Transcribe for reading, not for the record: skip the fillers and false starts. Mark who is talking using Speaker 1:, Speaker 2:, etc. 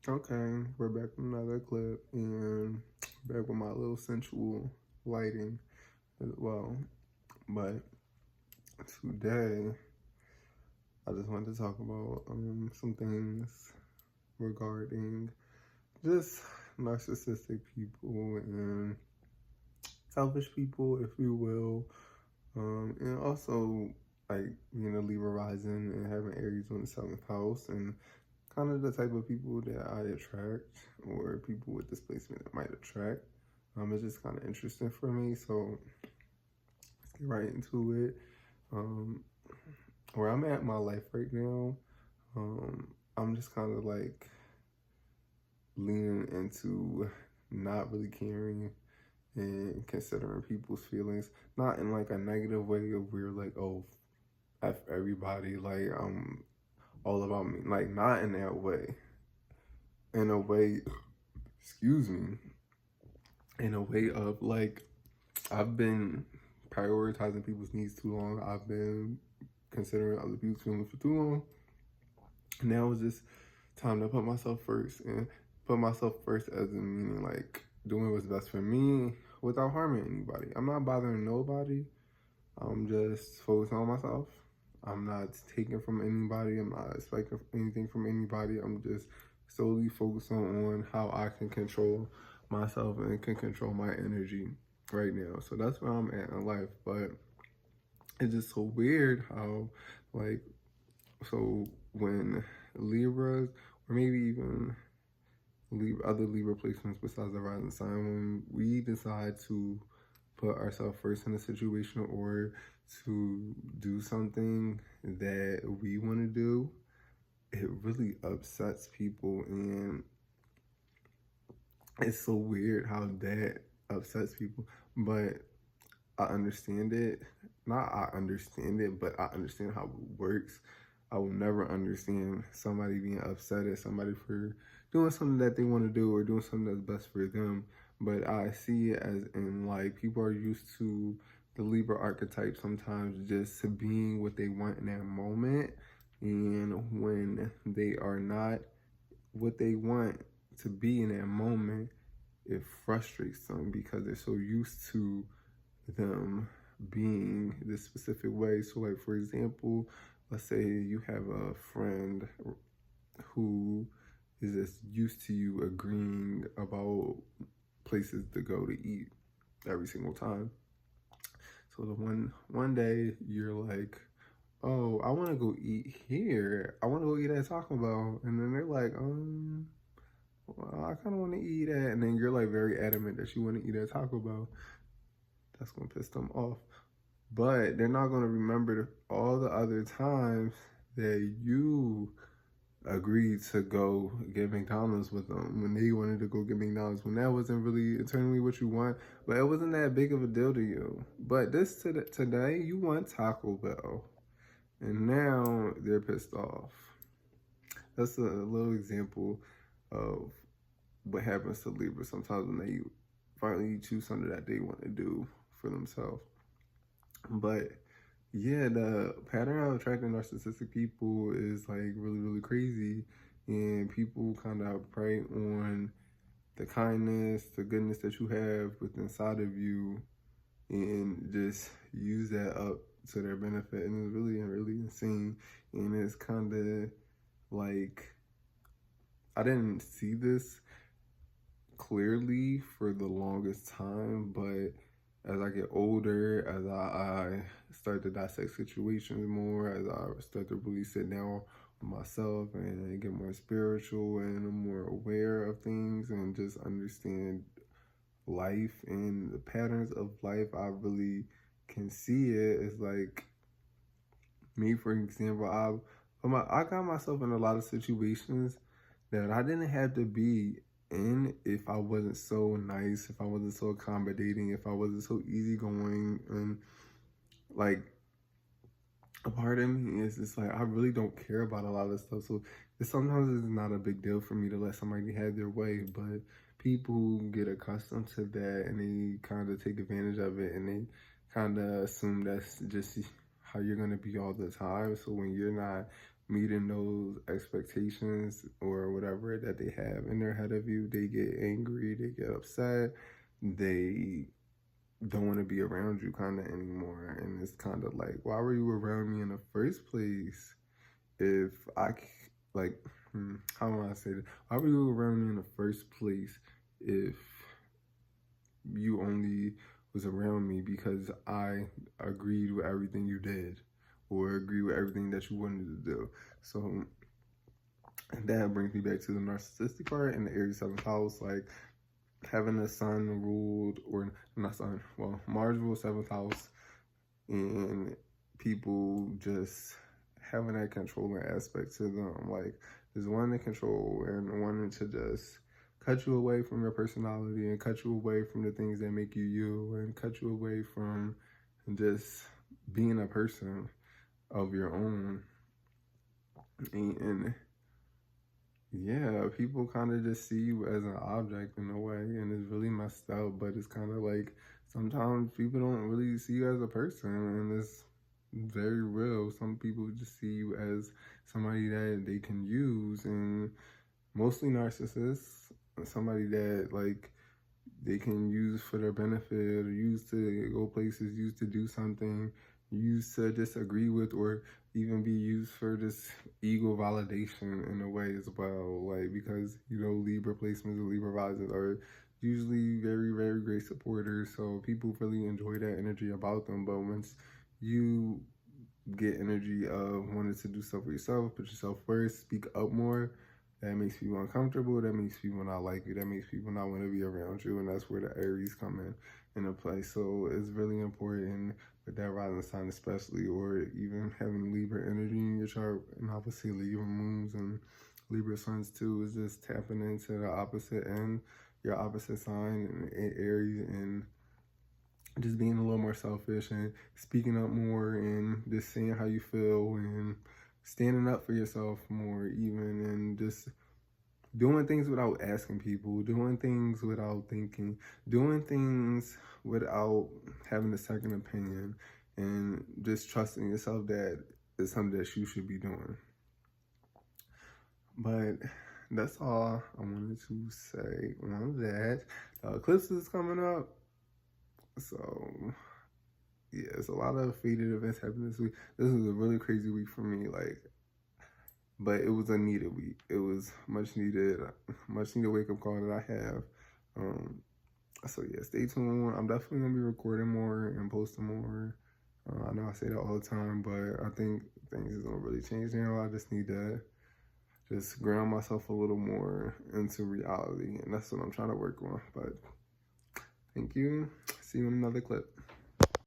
Speaker 1: Okay, we're back with another clip and back with my little sensual lighting as well. But today, I just wanted to talk about some things regarding just narcissistic people and selfish people, if you will, and also like being a Libra rising and having Aries on the seventh house and kind of the type of people that I attract or people with displacement that might attract. It's just kind of interesting for me. So let's get right into it. Um, where I'm at in my life right now, I'm just kind of like leaning into not really caring and considering people's feelings, not in like a negative way of where like, oh, F everybody, like I'm all about me. Like not in that way. In a way, excuse me, in a way of like I've been prioritizing people's needs too long. I've been considering other people's feelings for too long. Now it's just time to put myself first and put myself first as in meaning like doing what's best for me without harming anybody. I'm not bothering nobody. I'm just focusing on myself. I'm not taking from anybody. I'm not expecting anything from anybody. I'm just solely focusing on how I can control myself and can control my energy right now. So that's where I'm at in life. But it's just so weird how, like, so when Libras, or maybe even other Libra placements besides the rising sign, when we decide to put ourselves first in a situation or to do something that we want to do, it really upsets people. And it's so weird how that upsets people. But I understand it. Not I understand it, but I understand how it works. I will never understand somebody being upset at somebody for doing something that they want to do or doing something that's best for them. But I see it as in like people are used to the Libra archetype sometimes just to being what they want in that moment. And when they are not what they want to be in that moment, it frustrates them because they're so used to them being this specific way. So like, for example, let's say you have a friend who is just used to you agreeing about places to go to eat every single time. So the one day you're like, oh, I want to go eat here. I want to go eat at Taco Bell. And then they're like, well, I kind of want to eat at, and then you're like very adamant that you want to eat at Taco Bell. That's going to piss them off. But they're not going to remember all the other times that you agreed to go get McDonald's with them when they wanted to go get McDonald's, when that wasn't really internally what you want, but it wasn't that big of a deal to you. But today, you want Taco Bell, and now they're pissed off. That's a little example of what happens to Libra sometimes when they finally choose something that they want to do for themselves. But yeah, the pattern of attracting narcissistic people is like really, really crazy. And people kind of prey on the kindness, the goodness that you have within inside of you and just use that up to their benefit. And it's really, really insane. And it's kind of like, I didn't see this clearly for the longest time, but as I get older, as I start to dissect situations more, as I start to really sit down with myself and get more spiritual and I'm more aware of things and just understand life and the patterns of life, I really can see it. It's like me, for example, I got myself in a lot of situations that I didn't have to be in if I wasn't so nice, if I wasn't so accommodating, if I wasn't so easygoing. And like a part of me is just like I really don't care about a lot of stuff. So sometimes it's not a big deal for me to let somebody have their way, but people get accustomed to that and they kind of take advantage of it and they kind of assume that's just how you're going to be all the time. So when you're not meeting those expectations or whatever that they have in their head of you, they get angry, they get upset, they don't want to be around you kind of anymore. And it's kind of like, why were you around me in the first place? If I, like, how do I say that? Why were you around me in the first place if you only was around me because I agreed with everything you did or agree with everything that you wanted to do? So that brings me back to the narcissistic part in the Aries 7th house, like having a sun ruled, or not sun, well, Mars ruled 7th house, and people just having that controlling aspect to them, like just wanting to control and wanting to just cut you away from your personality and cut you away from the things that make you you and cut you away from just being a person of your own. And yeah, people kind of just see you as an object in a way, and it's really messed up, but it's kind of like sometimes people don't really see you as a person, and it's very real. Some people just see you as somebody that they can use, and mostly narcissists, somebody that like they can use for their benefit, or use to go places, use to do something, use to disagree with, or even be used for this ego validation in a way as well. Like, because, you know, Libra placements and Libra risings are usually very, very great supporters. So people really enjoy that energy about them. But once you get energy of wanting to do stuff for yourself, put yourself first, speak up more, that makes people uncomfortable, that makes people not like you, that makes people not want to be around you, and that's where the Aries come in into play. So it's really important with that rising sign especially, or even having Libra energy in your chart, and obviously Libra moons and Libra suns too, is just tapping into the opposite end, your opposite sign in Aries, and just being a little more selfish and speaking up more and just saying how you feel and standing up for yourself more even, and just doing things without asking people, doing things without thinking, doing things without having a second opinion, and just trusting yourself that it's something that you should be doing. But that's all I wanted to say on that. Eclipse is coming up. So yeah, it's a lot of fated events happening this week. This is a really crazy week for me, like, but it was a needed week. It was much needed wake up call that I have. So yeah, stay tuned. I'm definitely gonna be recording more and posting more. I know I say that all the time, but I think things is gonna really change now. I just need to just ground myself a little more into reality, and that's what I'm trying to work on. But thank you. See you in another clip.